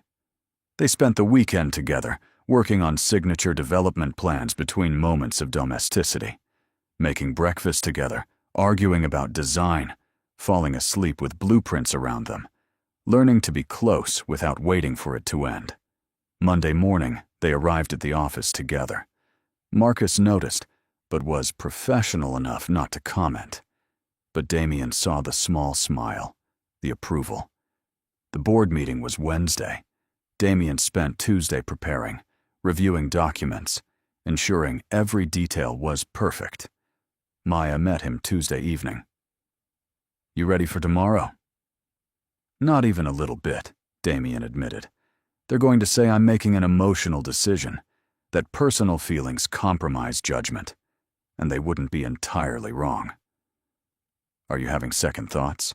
Speaker 1: They spent the weekend together, working on signature development plans between moments of domesticity, making breakfast together, arguing about design, falling asleep with blueprints around them, learning to be close without waiting for it to end. Monday morning, they arrived at the office together. Marcus noticed, but was professional enough not to comment. But Damien saw the small smile, the approval. The board meeting was Wednesday. Damien spent Tuesday preparing, reviewing documents, ensuring every detail was perfect. Maya met him Tuesday evening. You ready for tomorrow? Not even a little bit, Damien admitted. They're going to say I'm making an emotional decision, that personal feelings compromise judgment, and they wouldn't be entirely wrong. Are you having second thoughts?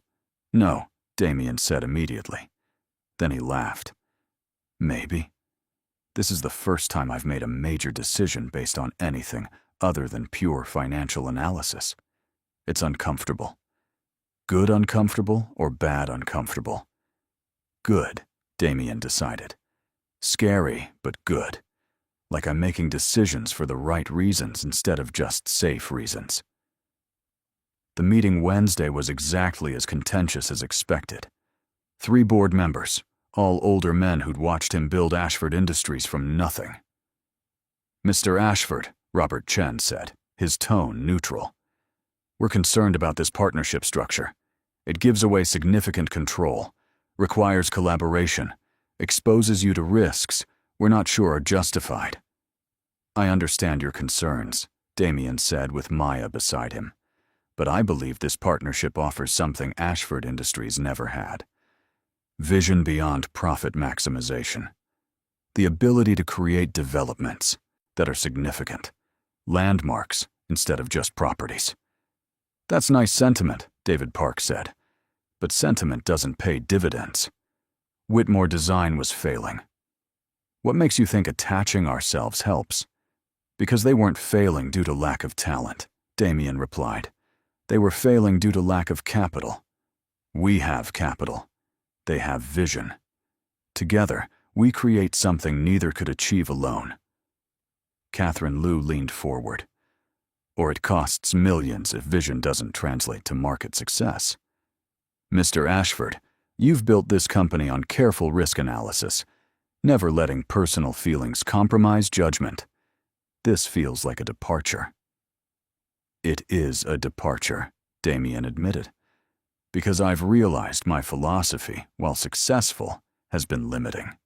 Speaker 1: No, Damien said immediately. Then he laughed. Maybe. This is the first time I've made a major decision based on anything other than pure financial analysis. It's uncomfortable. Good uncomfortable or bad uncomfortable? Good, Damien decided. Scary, but good. Like I'm making decisions for the right reasons instead of just safe reasons. The meeting Wednesday was exactly as contentious as expected. 3 board members, all older men who'd watched him build Ashford Industries from nothing. Mr. Ashford, Robert Chen said, his tone neutral. We're concerned about this partnership structure. It gives away significant control, requires collaboration, exposes you to risks we're not sure are justified. I understand your concerns, Damien said with Maya beside him. But I believe this partnership offers something Ashford Industries never had. Vision beyond profit maximization. The ability to create developments that are significant. Landmarks instead of just properties. That's nice sentiment, David Park said. But sentiment doesn't pay dividends. Whitmore Design was failing. What makes you think attaching ourselves helps? Because they weren't failing due to lack of talent, Damien replied. They were failing due to lack of capital. We have capital. They have vision. Together, we create something neither could achieve alone. Catherine Liu leaned forward. Or it costs millions if vision doesn't translate to market success. Mr. Ashford, you've built this company on careful risk analysis, never letting personal feelings compromise judgment. This feels like a departure. It is a departure, Damien admitted. Because I've realized my philosophy, while successful, has been limiting.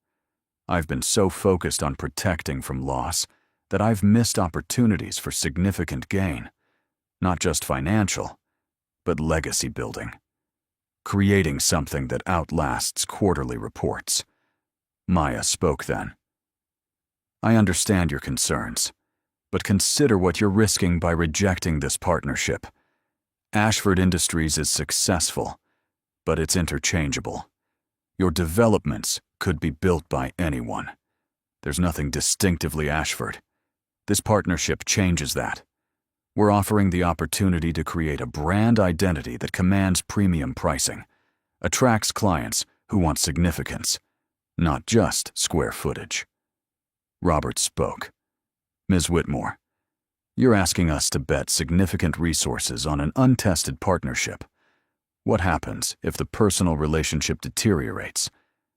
Speaker 1: I've been so focused on protecting from loss that I've missed opportunities for significant gain, not just financial, but legacy building. Creating something that outlasts quarterly reports. Maya spoke then. I understand your concerns, but consider what you're risking by rejecting this partnership. Ashford Industries is successful, but it's interchangeable. Your developments could be built by anyone. There's nothing distinctively Ashford. This partnership changes that. We're offering the opportunity to create a brand identity that commands premium pricing, attracts clients who want significance, not just square footage. Robert spoke. Ms. Whitmore, you're asking us to bet significant resources on an untested partnership. What happens if the personal relationship deteriorates?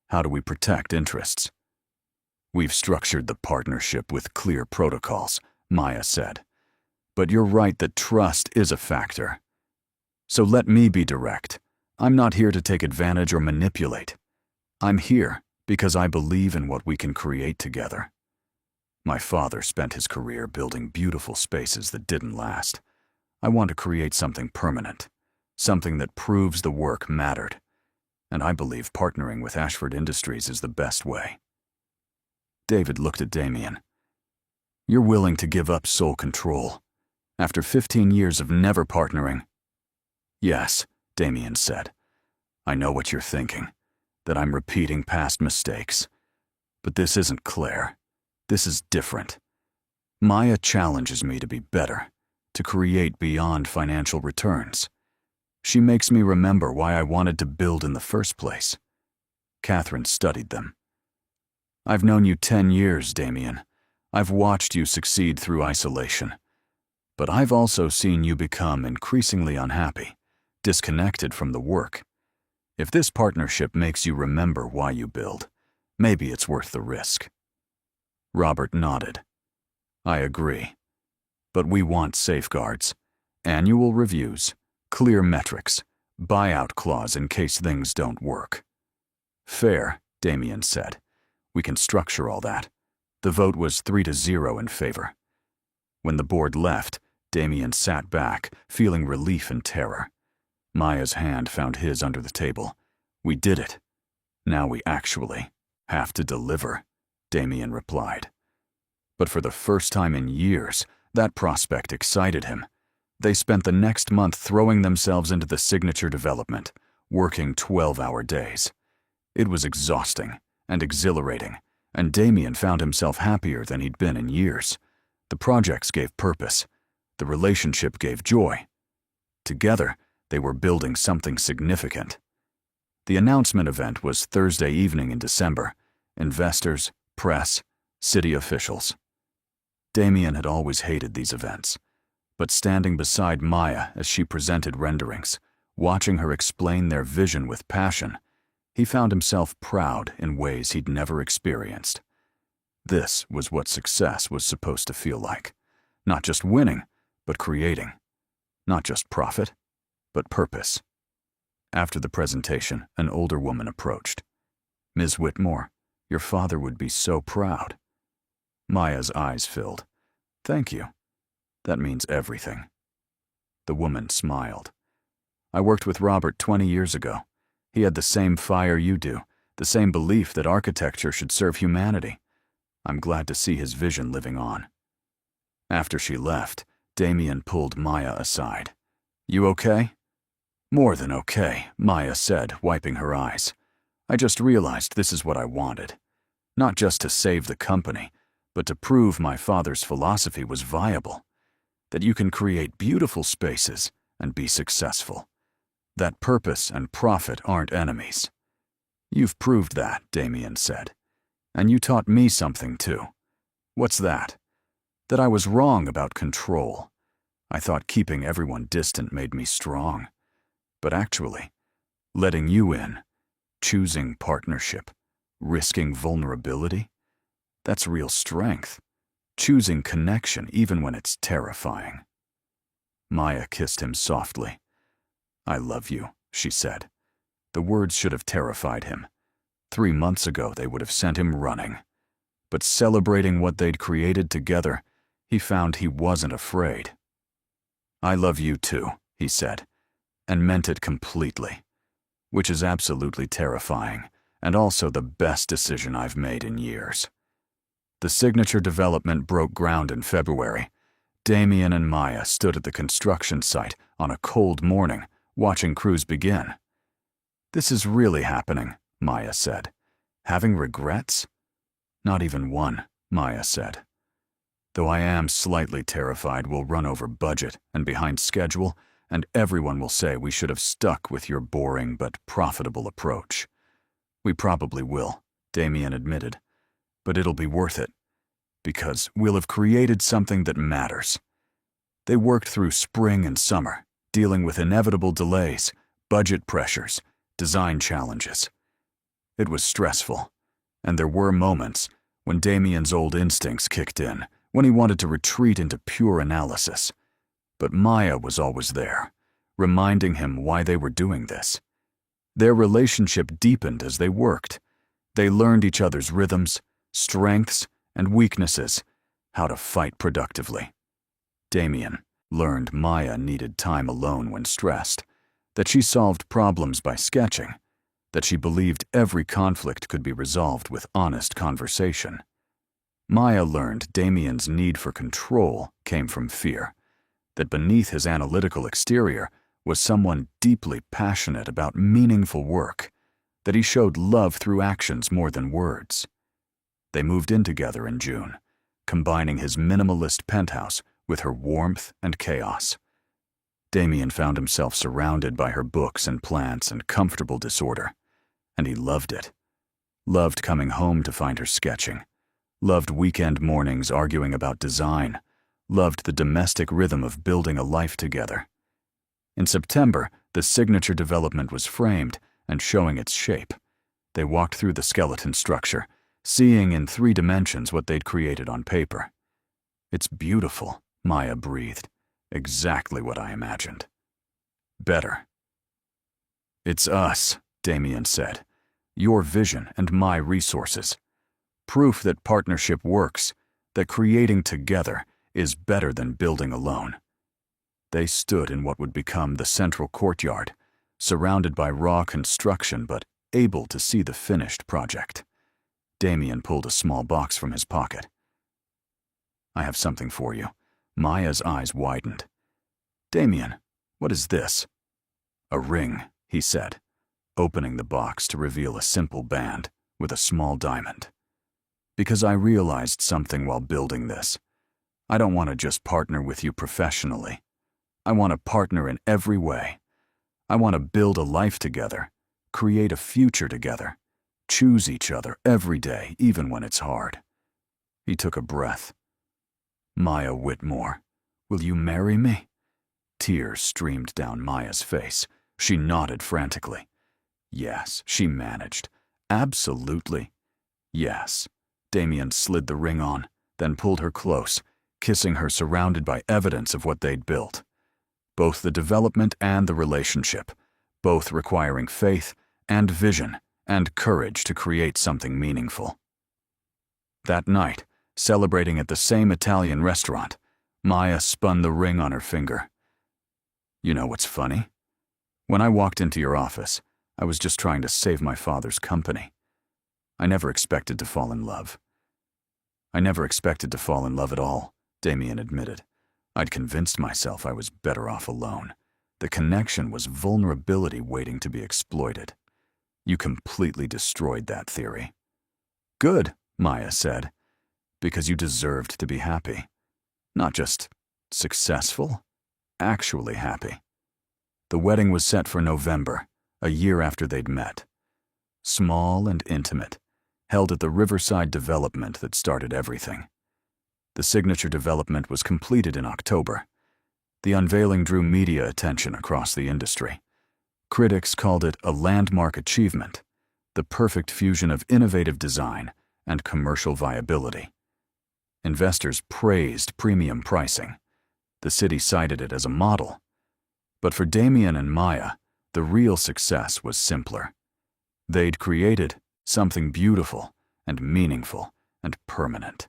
Speaker 1: How do we protect interests? We've structured the partnership with clear protocols, Maya said. But you're right that trust is a factor. So let me be direct. I'm not here to take advantage or manipulate. I'm here because I believe in what we can create together. My father spent his career building beautiful spaces that didn't last. I want to create something permanent, something that proves the work mattered. And I believe partnering with Ashford Industries is the best way. David looked at Damien. You're willing to give up sole control after 15 years of never partnering? Yes, Damien said. I know what you're thinking, that I'm repeating past mistakes. But this isn't Claire. This is different. Maya challenges me to be better, to create beyond financial returns. She makes me remember why I wanted to build in the first place. Catherine studied them. I've known you 10 years, Damien. I've watched you succeed through isolation. But I've also seen you become increasingly unhappy, disconnected from the work. If this partnership makes you remember why you build, maybe it's worth the risk. Robert nodded. I agree. But we want safeguards, annual reviews, clear metrics, buyout clause in case things don't work. Fair, Damien said. We can structure all that. The vote was 3-0 in favor. When the board left, Damien sat back, feeling relief and terror. Maya's hand found his under the table. We did it. Now we actually have to deliver, Damien replied. But for the first time in years, that prospect excited him. They spent the next month throwing themselves into the signature development, working 12-hour days. It was exhausting and exhilarating, and Damien found himself happier than he'd been in years. The projects gave purpose. The relationship gave joy. Together, they were building something significant. The announcement event was Thursday evening in December. Investors, press, city officials. Damien had always hated these events, but standing beside Maya as she presented renderings, watching her explain their vision with passion, he found himself proud in ways he'd never experienced. This was what success was supposed to feel like. Not just winning, but creating. Not just profit, but purpose. After the presentation, an older woman approached. Ms. Whitmore, your father would be so proud. Maya's eyes filled. Thank you. That means everything. The woman smiled. I worked with Robert 20 years ago. He had the same fire you do, the same belief that architecture should serve humanity. I'm glad to see his vision living on. After she left, Damien pulled Maya aside. You okay? More than okay, Maya said, wiping her eyes. I just realized this is what I wanted. Not just to save the company, but to prove my father's philosophy was viable. That you can create beautiful spaces and be successful. That purpose and profit aren't enemies. You've proved that, Damien said. And you taught me something too. What's that? That I was wrong about control. I thought keeping everyone distant made me strong. But actually, letting you in, choosing partnership, risking vulnerability, that's real strength. Choosing connection even when it's terrifying. Maya kissed him softly. I love you, she said. The words should have terrified him. 3 months ago, they would have sent him running. But celebrating what they'd created together, he found he wasn't afraid. "I love you too," he said, and meant it completely, which is absolutely terrifying, and also the best decision I've made in years. The signature development broke ground in February. Damien and Maya stood at the construction site on a cold morning, watching crews begin. "This is really happening," Maya said. "Having regrets?" "Not even one," Maya said. "Though I am slightly terrified we'll run over budget and behind schedule, and everyone will say we should have stuck with your boring but profitable approach." "We probably will," Damien admitted. "But it'll be worth it, because we'll have created something that matters." They worked through spring and summer, dealing with inevitable delays, budget pressures, design challenges. It was stressful, and there were moments when Damien's old instincts kicked in, when he wanted to retreat into pure analysis. But Maya was always there, reminding him why they were doing this. Their relationship deepened as they worked. They learned each other's rhythms, strengths, and weaknesses, how to fight productively. Damien learned Maya needed time alone when stressed, that she solved problems by sketching, that she believed every conflict could be resolved with honest conversation. Maya learned Damien's need for control came from fear, that beneath his analytical exterior was someone deeply passionate about meaningful work, that he showed love through actions more than words. They moved in together in June, combining his minimalist penthouse with her warmth and chaos. Damien found himself surrounded by her books and plants and comfortable disorder, and he loved it. Loved coming home to find her sketching, loved weekend mornings arguing about design, loved the domestic rhythm of building a life together. In September, the signature development was framed and showing its shape. They walked through the skeleton structure, seeing in 3 dimensions what they'd created on paper. "It's beautiful," Maya breathed. "Exactly what I imagined. Better." "It's us," Damien said. "Your vision and my resources. Proof that partnership works, that creating together is better than building alone." They stood in what would become the central courtyard, surrounded by raw construction but able to see the finished project. Damien pulled a small box from his pocket. "I have something for you." Maya's eyes widened. "Damien, what is this?" "A ring," he said, opening the box to reveal a simple band with a small diamond. "Because I realized something while building this. I don't want to just partner with you professionally. I want to partner in every way. I want to build a life together, create a future together, choose each other every day, even when it's hard." He took a breath. "Maya Whitmore, will you marry me?" Tears streamed down Maya's face. She nodded frantically. Yes, she managed. Absolutely. Yes. Damien slid the ring on, then pulled her close, kissing her surrounded by evidence of what they'd built. Both the development and the relationship, both requiring faith and vision and courage to create something meaningful. That night, celebrating at the same Italian restaurant, Maya spun the ring on her finger. "You know what's funny? When I walked into your office, I was just trying to save my father's company. I never expected to fall in love." "I never expected to fall in love at all," Damien admitted. "I'd convinced myself I was better off alone. The connection was vulnerability waiting to be exploited. You completely destroyed that theory." "Good," Maya said, "because you deserved to be happy. Not just successful, actually happy." The wedding was set for November, a year after they'd met. Small and intimate, held at the Riverside development that started everything. The signature development was completed in October. The unveiling drew media attention across the industry. Critics called it a landmark achievement, the perfect fusion of innovative design and commercial viability. Investors praised premium pricing. The city cited it as a model. But for Damien and Maya, The real success was simpler. They'd created something beautiful and meaningful and permanent.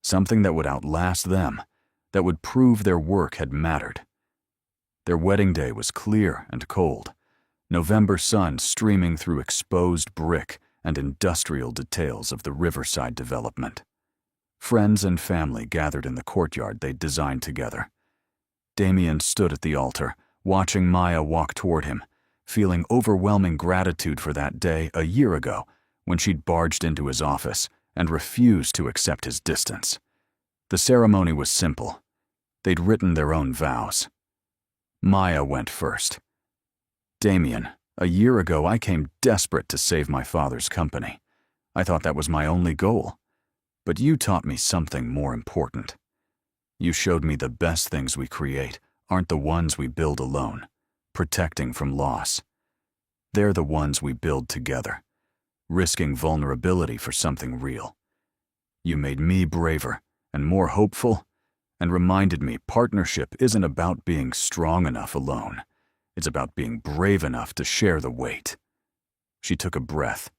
Speaker 1: Something that would outlast them, that would prove their work had mattered. Their wedding day was clear and cold, November sun streaming through exposed brick and industrial details of the riverside development. Friends and family gathered in the courtyard they'd designed together. Damien stood at the altar, watching Maya walk toward him, feeling overwhelming gratitude for that day a year ago when she'd barged into his office and refused to accept his distance. The ceremony was simple. They'd written their own vows. Maya went first. Damien, a year ago I came desperate to save my father's company. I thought that was my only goal. But you taught me something more important. You showed me the best things we create aren't the ones we build alone, protecting from loss. They're the ones we build together, risking vulnerability for something real. You made me braver and more hopeful, and reminded me partnership isn't about being strong enough alone. It's about being brave enough to share the weight. She took a breath,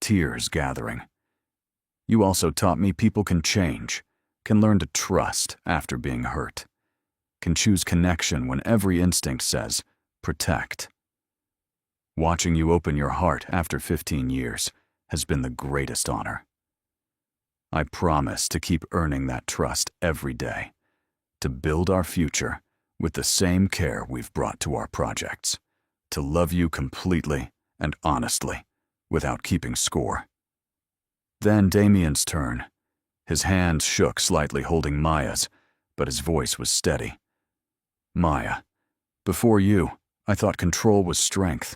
Speaker 1: tears gathering. You also taught me people can change, can learn to trust after being hurt, can choose connection when every instinct says, protect. Watching you open your heart after 15 years has been the greatest honor. I promise to keep earning that trust every day, to build our future with the same care we've brought to our projects, to love you completely and honestly, without keeping score. Then Damien's turn. His hands shook slightly holding Maya's, but his voice was steady. Maya, before you, I thought control was strength.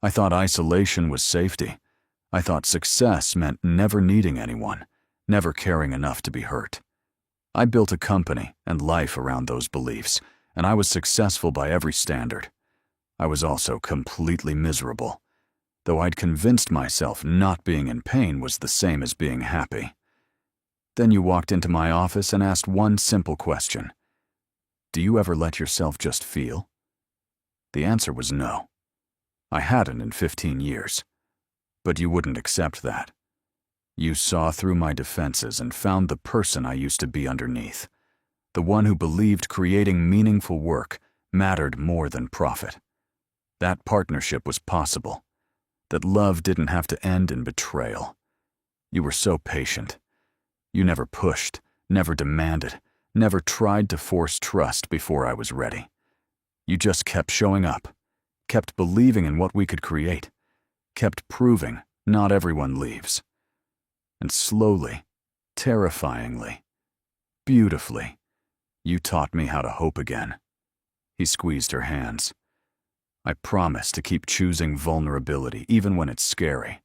Speaker 1: I thought isolation was safety. I thought success meant never needing anyone, never caring enough to be hurt. I built a company and life around those beliefs, and I was successful by every standard. I was also completely miserable, though I'd convinced myself not being in pain was the same as being happy. Then you walked into my office and asked one simple question. Do you ever let yourself just feel? The answer was no. I hadn't in 15 years. But you wouldn't accept that. You saw through my defenses and found the person I used to be underneath. The one who believed creating meaningful work mattered more than profit. That partnership was possible. That love didn't have to end in betrayal. You were so patient. You never pushed, never demanded, never tried to force trust before I was ready. You just kept showing up, kept believing in what we could create, kept proving not everyone leaves. And slowly, terrifyingly, beautifully, you taught me how to hope again. He squeezed her hands. I promise to keep choosing vulnerability even when it's scary,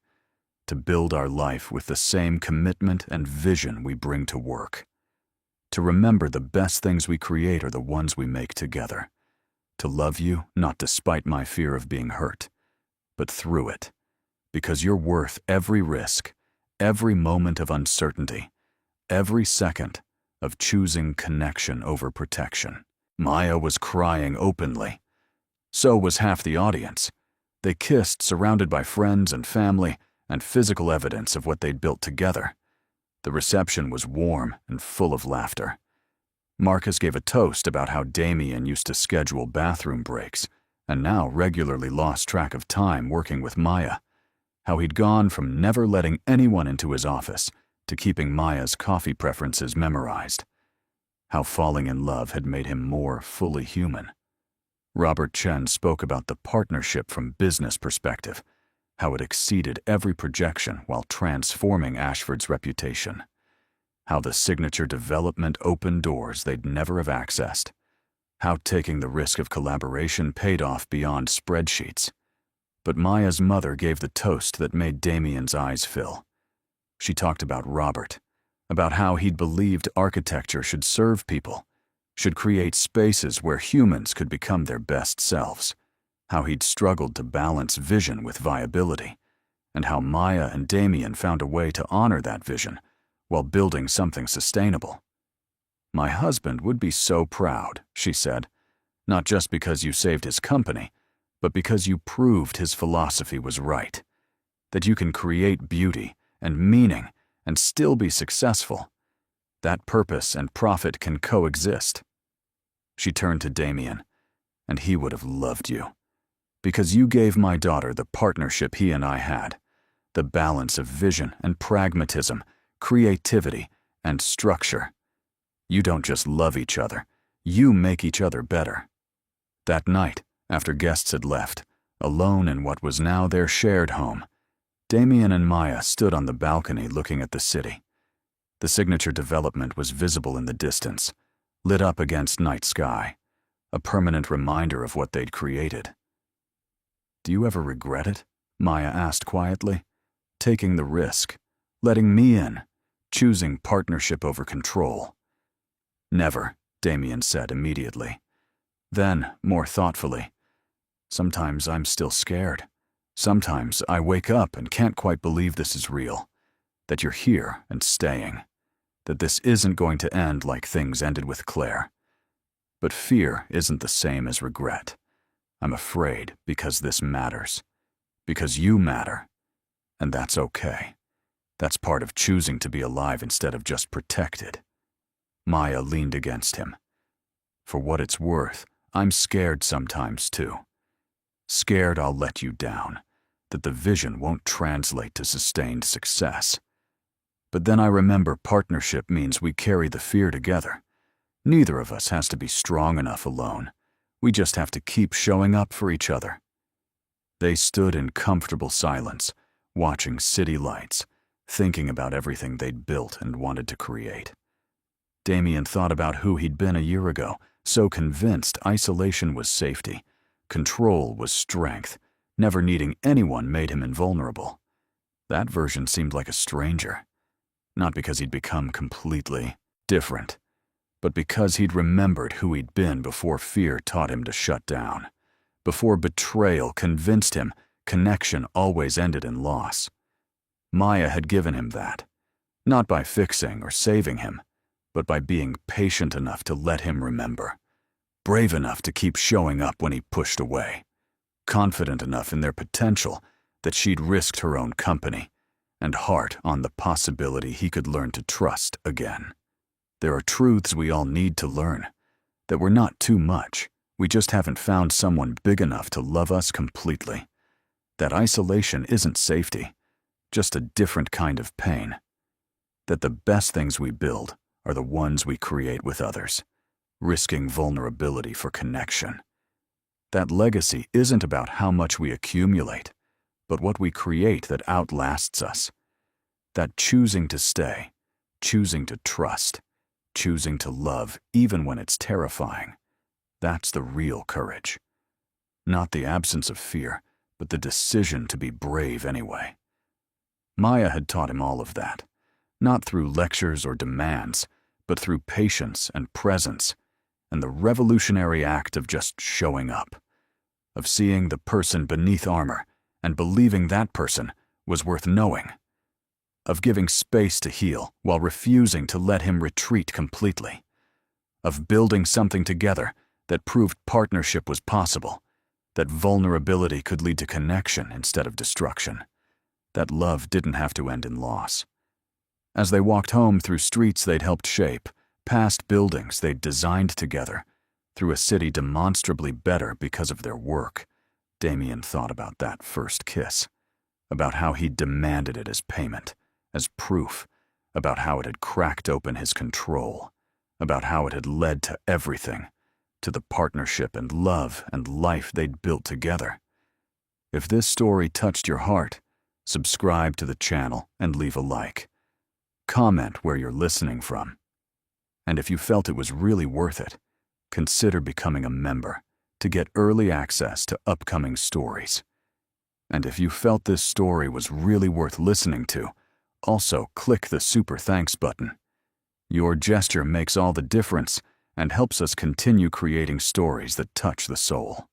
Speaker 1: to build our life with the same commitment and vision we bring to work, to remember the best things we create are the ones we make together, to love you not despite my fear of being hurt, but through it, because you're worth every risk, every moment of uncertainty, every second of choosing connection over protection. Maya was crying openly. So was half the audience. They kissed, surrounded by friends and family and physical evidence of what they'd built together. The reception was warm and full of laughter. Marcus gave a toast about how Damien used to schedule bathroom breaks and now regularly lost track of time working with Maya, how he'd gone from never letting anyone into his office to keeping Maya's coffee preferences memorized, how falling in love had made him more fully human. Robert Chen spoke about the partnership from business perspective, how it exceeded every projection while transforming Ashford's reputation, how the signature development opened doors they'd never have accessed, how taking the risk of collaboration paid off beyond spreadsheets. But Maya's mother gave the toast that made Damien's eyes fill. She talked about Robert, about how he'd believed architecture should serve people, should create spaces where humans could become their best selves, how he'd struggled to balance vision with viability, and how Maya and Damien found a way to honor that vision while building something sustainable. My husband would be so proud, she said, not just because you saved his company, but because you proved his philosophy was right, that you can create beauty and meaning and still be successful, that purpose and profit can coexist. She turned to Damien, and he would have loved you, because you gave my daughter the partnership he and I had, the balance of vision and pragmatism, creativity and structure. You don't just love each other, you make each other better. That night, after guests had left, alone in what was now their shared home, Damien and Maya stood on the balcony looking at the city. The signature development was visible in the distance, lit up against night sky, a permanent reminder of what they'd created. "Do you ever regret it?" Maya asked quietly. "Taking the risk, letting me in, choosing partnership over control." "Never," Damien said immediately. Then, more thoughtfully, "Sometimes I'm still scared. Sometimes I wake up and can't quite believe this is real, that you're here and staying, that this isn't going to end like things ended with Claire. But fear isn't the same as regret. I'm afraid because this matters, because you matter, and that's okay. That's part of choosing to be alive instead of just protected." Maya leaned against him. "For what it's worth, I'm scared sometimes too. Scared I'll let you down, that the vision won't translate to sustained success. But then I remember partnership means we carry the fear together. Neither of us has to be strong enough alone. We just have to keep showing up for each other." They stood in comfortable silence, watching city lights, thinking about everything they'd built and wanted to create. Damien thought about who he'd been a year ago, so convinced isolation was safety, control was strength, never needing anyone made him invulnerable. That version seemed like a stranger. Not because he'd become completely different, but because he'd remembered who he'd been before fear taught him to shut down, before betrayal convinced him connection always ended in loss. Maya had given him that, not by fixing or saving him, but by being patient enough to let him remember, brave enough to keep showing up when he pushed away, confident enough in their potential that she'd risked her own company, and heart on the possibility he could learn to trust again. There are truths we all need to learn, that we're not too much, we just haven't found someone big enough to love us completely. That isolation isn't safety, just a different kind of pain. That the best things we build are the ones we create with others, risking vulnerability for connection. That legacy isn't about how much we accumulate, but what we create that outlasts us. That choosing to stay, choosing to trust, choosing to love even when it's terrifying, that's the real courage. Not the absence of fear, but the decision to be brave anyway. Maya had taught him all of that, not through lectures or demands, but through patience and presence, and the revolutionary act of just showing up, of seeing the person beneath armor and believing that person was worth knowing, of giving space to heal while refusing to let him retreat completely, of building something together that proved partnership was possible, that vulnerability could lead to connection instead of destruction, that love didn't have to end in loss. As they walked home through streets they'd helped shape, past buildings they'd designed together, through a city demonstrably better because of their work, Damien thought about that first kiss, about how he'd demanded it as payment, as proof, about how it had cracked open his control, about how it had led to everything, to the partnership and love and life they'd built together. If this story touched your heart, subscribe to the channel and leave a like. Comment where you're listening from. And if you felt it was really worth it, consider becoming a member to get early access to upcoming stories. And if you felt this story was really worth listening to, also click the super thanks button. Your gesture makes all the difference and helps us continue creating stories that touch the soul.